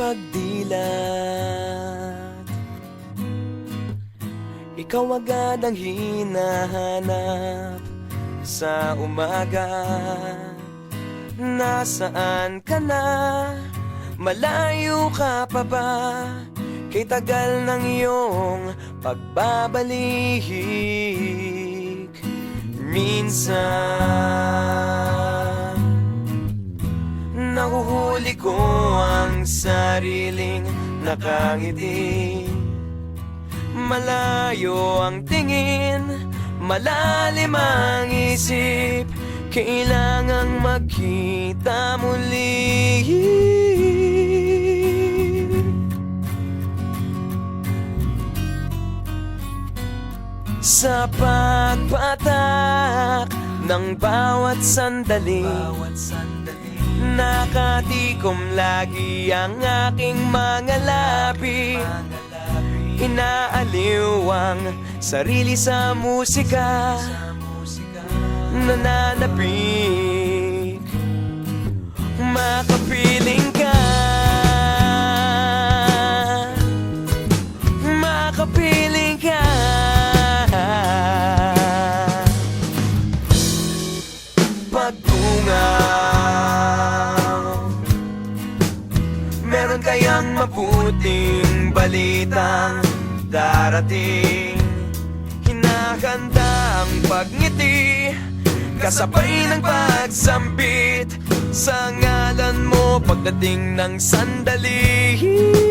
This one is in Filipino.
pagdilat, ikaw agad ang hinahanap sa umaga. Nasaan ka na? Malayo ka pa ba? Kay tagal ng iyong pagbabalik. Minsan nahuhuli ko ang sariling nakangiti. Malayo ang tingin, malalim ang isip, kailangang magkita muli. Sa pagpatak ng bawat sandali, nakatikom lagi ang aking mga labi. Inaaliw ang sarili sa musika, nananapik, makapiling ka, makapiling ka. Pagtungaw, meron kayang mabuting balitang darating. Hinahanda ang pagngiti, kasabay ng pagsampit sa ngalan mo pagdating ng sandali.